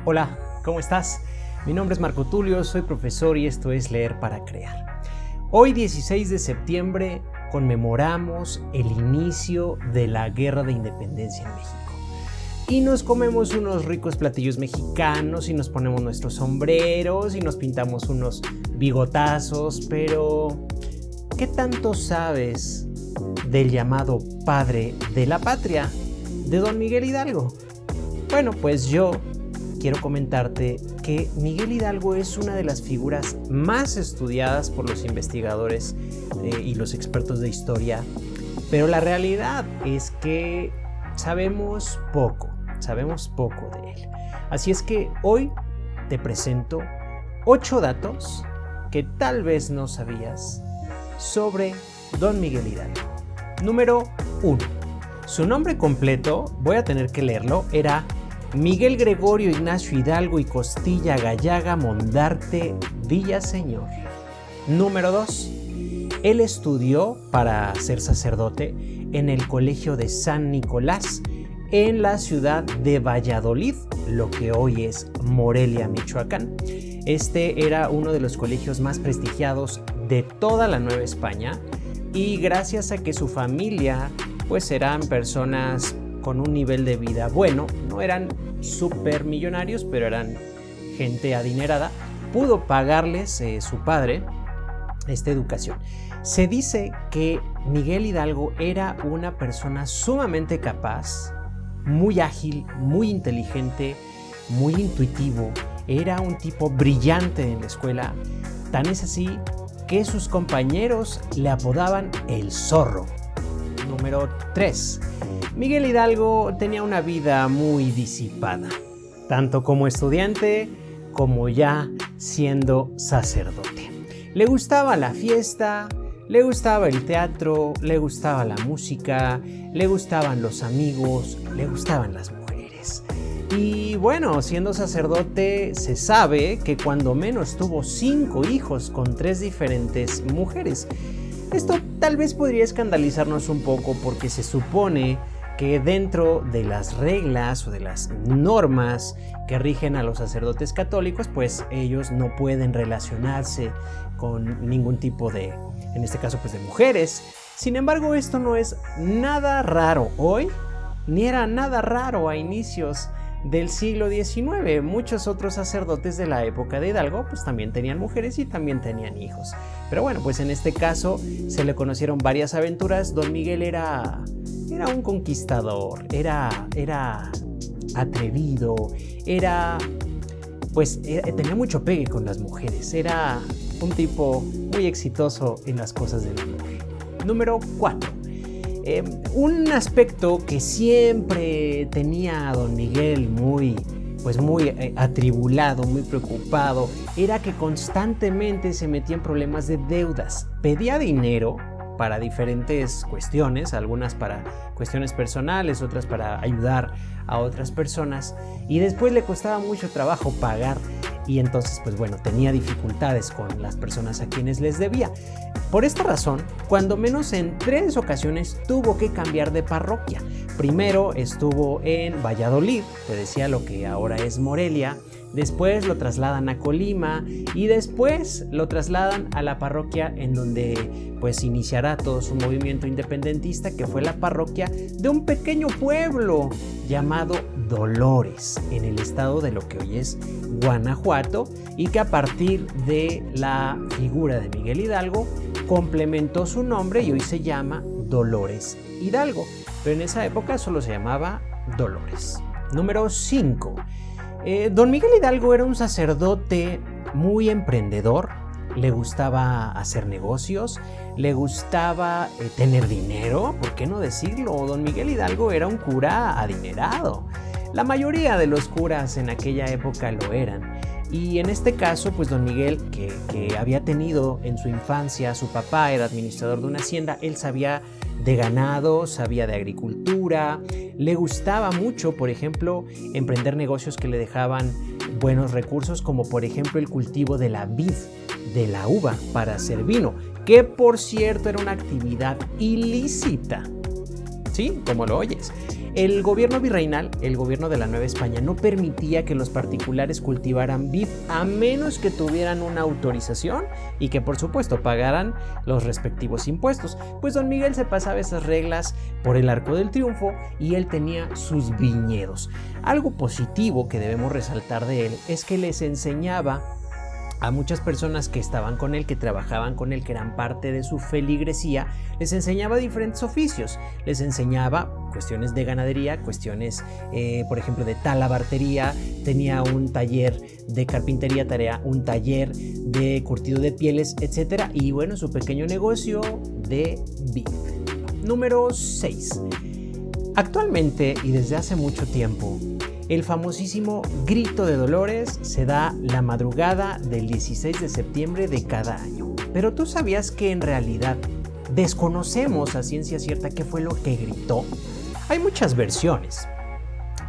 Hola, ¿cómo estás? Mi nombre es Marco Tulio, soy profesor y esto es Leer para Crear. Hoy, 16 de septiembre, conmemoramos el inicio de la Guerra de Independencia en México. Y nos comemos unos ricos platillos mexicanos y nos ponemos nuestros sombreros y nos pintamos unos bigotazos, pero ¿qué tanto sabes del llamado padre de la patria, de Don Miguel Hidalgo? Bueno, pues yo quiero comentarte que Miguel Hidalgo es una de las figuras más estudiadas por los investigadores y los expertos de historia, pero la realidad es que sabemos poco de él. Así es que hoy te presento 8 datos que tal vez no sabías sobre Don Miguel Hidalgo. Número 1. Su nombre completo, voy a tener que leerlo, era Miguel Gregorio Ignacio Hidalgo y Costilla Gallaga Mondarte Villaseñor. Número 2. Él estudió para ser sacerdote en el Colegio de San Nicolás en la ciudad de Valladolid, lo que hoy es Morelia, Michoacán. Este era uno de los colegios más prestigiados de toda la Nueva España y gracias a que su familia pues eran personas con un nivel de vida bueno, no eran súper millonarios, pero eran gente adinerada, pudo pagarles su padre esta educación. Se dice que Miguel Hidalgo era una persona sumamente capaz, muy ágil, muy inteligente, muy intuitivo, era un tipo brillante en la escuela, tan es así que sus compañeros le apodaban el zorro. Número 3. Miguel Hidalgo tenía una vida muy disipada, tanto como estudiante como ya siendo sacerdote. Le gustaba la fiesta, le gustaba el teatro, le gustaba la música, le gustaban los amigos, le gustaban las mujeres. Y bueno, siendo sacerdote se sabe que cuando menos tuvo 5 hijos con 3 diferentes mujeres. Esto tal vez podría escandalizarnos un poco porque se supone que dentro de las reglas o de las normas que rigen a los sacerdotes católicos, pues ellos no pueden relacionarse con ningún tipo de, en este caso pues de mujeres. Sin embargo, esto no es nada raro hoy, ni era nada raro a inicios del siglo XIX. Muchos otros sacerdotes de la época de Hidalgo pues también tenían mujeres y también tenían hijos. Pero bueno, pues en este caso se le conocieron varias aventuras. Don Miguel era un conquistador, era atrevido, tenía mucho pegue con las mujeres, era un tipo muy exitoso en las cosas del amor. Número 4. Un aspecto que siempre tenía a Don Miguel muy atribulado, muy preocupado, era que constantemente se metía en problemas de deudas. Pedía dinero para diferentes cuestiones, algunas para cuestiones personales, otras para ayudar a otras personas, y después le costaba mucho trabajo pagar y entonces pues bueno, tenía dificultades con las personas a quienes les debía. Por esta razón, cuando menos en 3 ocasiones tuvo que cambiar de parroquia. Primero estuvo en Valladolid, te decía lo que ahora es Morelia, después lo trasladan a Colima y después lo trasladan a la parroquia en donde pues iniciará todo su movimiento independentista, que fue la parroquia de un pequeño pueblo llamado Dolores, en el estado de lo que hoy es Guanajuato, y que a partir de la figura de Miguel Hidalgo complementó su nombre y hoy se llama Dolores Hidalgo, pero en esa época solo se llamaba Dolores. Número 5. Don Miguel Hidalgo era un sacerdote muy emprendedor, le gustaba hacer negocios, le gustaba tener dinero, ¿por qué no decirlo? Don Miguel Hidalgo era un cura adinerado. La mayoría de los curas en aquella época lo eran. Y en este caso, pues Don Miguel, que había tenido en su infancia, su papá era administrador de una hacienda, él sabía de ganado, sabía de agricultura, le gustaba mucho, por ejemplo, emprender negocios que le dejaban buenos recursos, como por ejemplo el cultivo de la vid, de la uva para hacer vino, que por cierto era una actividad ilícita. Sí, como lo oyes. El gobierno virreinal, el gobierno de la Nueva España, no permitía que los particulares cultivaran vid a menos que tuvieran una autorización y que por supuesto pagaran los respectivos impuestos. Pues don Miguel se pasaba esas reglas por el Arco del Triunfo y él tenía sus viñedos. Algo positivo que debemos resaltar de él es que les enseñaba a muchas personas que estaban con él, que trabajaban con él, que eran parte de su feligresía, les enseñaba diferentes oficios, les enseñaba cuestiones de ganadería, cuestiones, por ejemplo, de talabartería, tenía un taller de carpintería, un taller de curtido de pieles, etc. Y bueno, su pequeño negocio de vid. Número 6. Actualmente y desde hace mucho tiempo, el famosísimo Grito de Dolores se da la madrugada del 16 de septiembre de cada año. Pero ¿tú sabías que en realidad desconocemos a ciencia cierta qué fue lo que gritó? Hay muchas versiones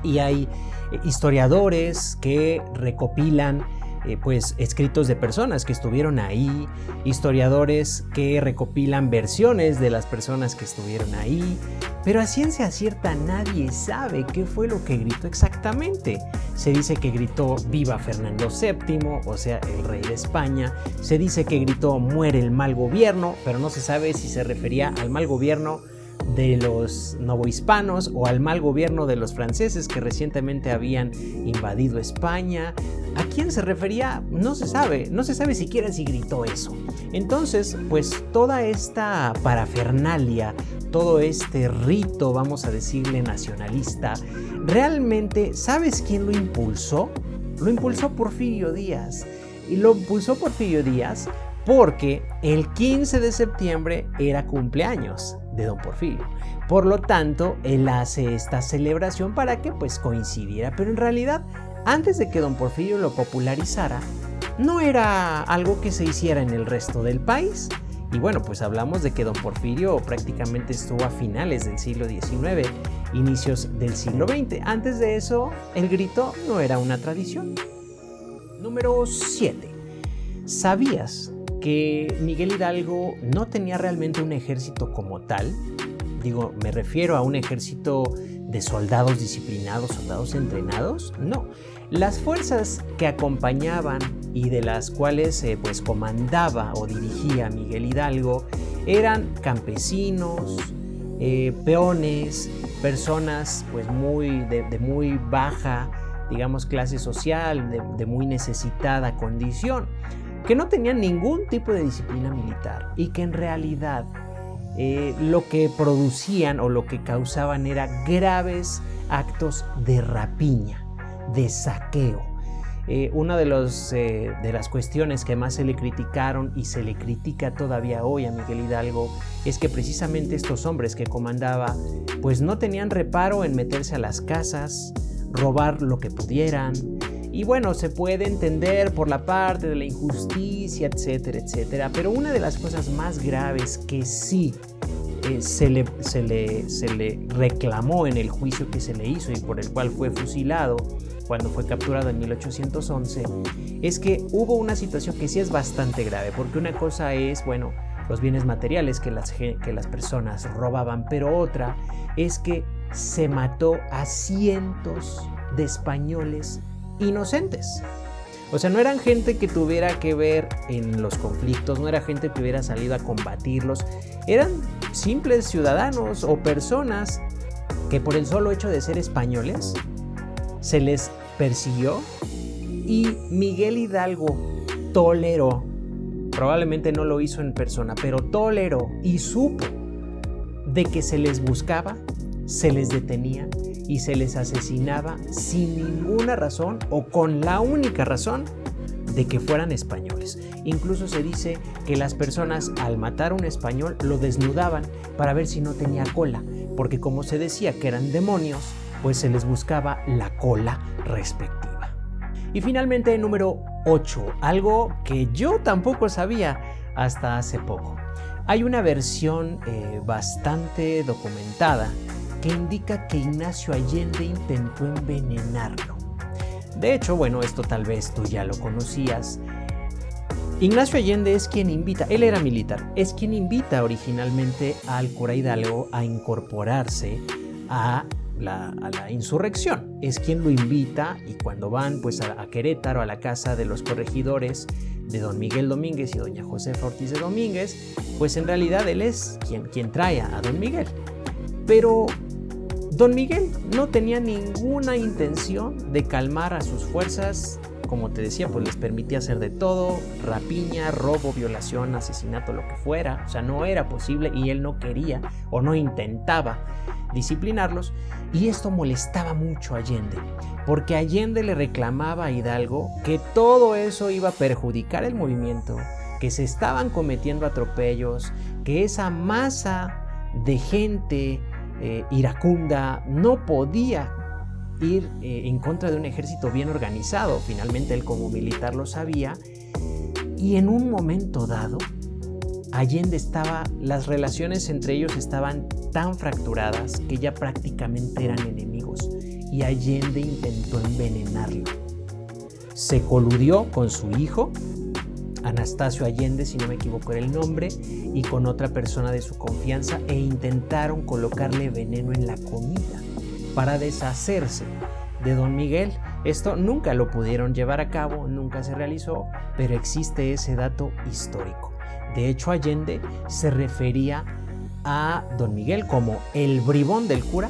y hay historiadores que recopilan escritos de personas que estuvieron ahí, historiadores que recopilan versiones de las personas que estuvieron ahí, pero a ciencia cierta nadie sabe qué fue lo que gritó exactamente. Se dice que gritó viva Fernando VII, o sea, el rey de España. Se dice que gritó muere el mal gobierno, pero no se sabe si se refería al mal gobierno de los novohispanos o al mal gobierno de los franceses que recientemente habían invadido España. ¿A quién se refería? No se sabe siquiera si gritó eso. Entonces, pues toda esta parafernalia, todo este rito, vamos a decirle nacionalista, realmente, ¿sabes quién lo impulsó? Lo impulsó Porfirio Díaz. Y lo impulsó Porfirio Díaz porque el 15 de septiembre era cumpleaños de don Porfirio. Por lo tanto, él hace esta celebración para que pues coincidiera, pero en realidad, antes de que don Porfirio lo popularizara, no era algo que se hiciera en el resto del país. Y bueno, pues hablamos de que don Porfirio prácticamente estuvo a finales del siglo XIX, inicios del siglo XX. Antes de eso, el grito no era una tradición. Número 7. ¿Sabías que Miguel Hidalgo no tenía realmente un ejército como tal? Digo, me refiero a un ejército de soldados disciplinados, soldados entrenados. No, las fuerzas que acompañaban y de las cuales pues comandaba o dirigía Miguel Hidalgo eran campesinos, peones, personas pues de muy baja, digamos, clase social, de muy necesitada condición, que no tenían ningún tipo de disciplina militar y que en realidad lo que producían o lo que causaban era graves actos de rapiña, de saqueo. Una de las cuestiones que más se le criticaron y se le critica todavía hoy a Miguel Hidalgo es que precisamente estos hombres que comandaba pues no tenían reparo en meterse a las casas, robar lo que pudieran. Y bueno, se puede entender por la parte de la injusticia, etcétera, etcétera. Pero una de las cosas más graves que sí se le reclamó en el juicio que se le hizo y por el cual fue fusilado cuando fue capturado en 1811, es que hubo una situación que sí es bastante grave, porque una cosa es, bueno, los bienes materiales que las personas robaban, pero otra es que se mató a cientos de españoles inocentes. O sea, no eran gente que tuviera que ver en los conflictos, no era gente que hubiera salido a combatirlos, eran simples ciudadanos o personas que por el solo hecho de ser españoles se les persiguió y Miguel Hidalgo toleró, probablemente no lo hizo en persona, pero toleró y supo de que se les buscaba, se les detenía y se les asesinaba sin ninguna razón o con la única razón de que fueran españoles. Incluso se dice que las personas al matar a un español lo desnudaban para ver si no tenía cola, porque como se decía que eran demonios, pues se les buscaba la cola respectiva. Y finalmente, número 8, algo que yo tampoco sabía hasta hace poco. Hay una versión bastante documentada que indica que Ignacio Allende intentó envenenarlo. De hecho, bueno, esto tal vez tú ya lo conocías. Ignacio Allende es quien invita, él era militar, es quien invita originalmente al cura Hidalgo a incorporarse a la insurrección. Es quien lo invita, y cuando van pues a Querétaro, a la casa de los corregidores de don Miguel Domínguez y doña Josefa Ortiz de Domínguez, pues en realidad él es quien trae a don Miguel. Pero don Miguel no tenía ninguna intención de calmar a sus fuerzas. Como te decía, pues les permitía hacer de todo: rapiña, robo, violación, asesinato, lo que fuera. O sea, no era posible, y él no quería o no intentaba disciplinarlos, y esto molestaba mucho a Allende, porque Allende le reclamaba a Hidalgo que todo eso iba a perjudicar el movimiento, que se estaban cometiendo atropellos, que esa masa de gente iracunda no podía ir en contra de un ejército bien organizado. Finalmente él como militar lo sabía, y en un momento dado Allende las relaciones entre ellos estaban tan fracturadas que ya prácticamente eran enemigos, y Allende intentó envenenarlo. Se coludió con su hijo, Anastasio Allende, si no me equivoco era el nombre, y con otra persona de su confianza, e intentaron colocarle veneno en la comida para deshacerse de don Miguel. Esto nunca lo pudieron llevar a cabo, nunca se realizó, pero existe ese dato histórico. De hecho, Allende se refería a don Miguel como el bribón del cura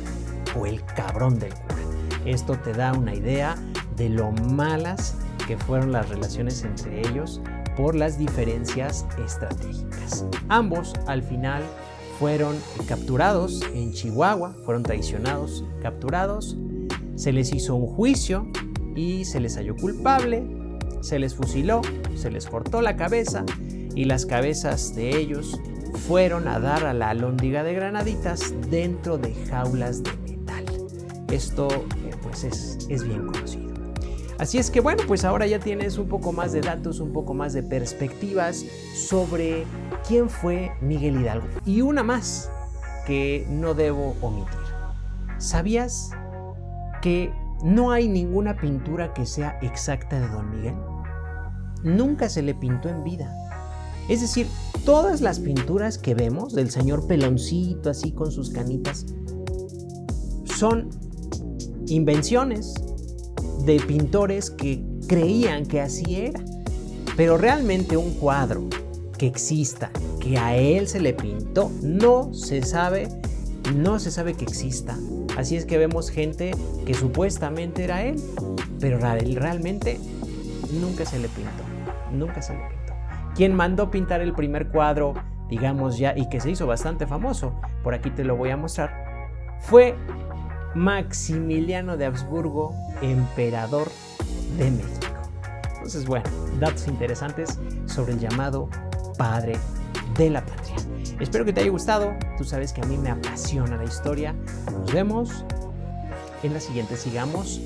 o el cabrón del cura. Esto te da una idea de lo malas que fueron las relaciones entre ellos por las diferencias estratégicas. Ambos al final fueron capturados en Chihuahua, fueron traicionados, capturados, se les hizo un juicio y se les halló culpable, se les fusiló, se les cortó la cabeza, y las cabezas de ellos fueron a dar a la alhóndiga de granaditas dentro de jaulas de metal. Esto pues es bien conocido. Así es que bueno, pues ahora ya tienes un poco más de datos, un poco más de perspectivas sobre quién fue Miguel Hidalgo. Y una más que no debo omitir. ¿Sabías que no hay ninguna pintura que sea exacta de don Miguel? Nunca se le pintó en vida. Es decir, todas las pinturas que vemos del señor peloncito así con sus canitas son invenciones de pintores que creían que así era. Pero realmente un cuadro que exista, que a él se le pintó, no se sabe que exista. Así es que vemos gente que supuestamente era él, pero realmente nunca se le pintó, nunca se le pintó. Quien mandó pintar el primer cuadro, digamos ya, y que se hizo bastante famoso, por aquí te lo voy a mostrar, fue Maximiliano de Habsburgo, emperador de México. Entonces, bueno, datos interesantes sobre el llamado padre de la patria. Espero que te haya gustado. Tú sabes que a mí me apasiona la historia. Nos vemos en la siguiente. Sigamos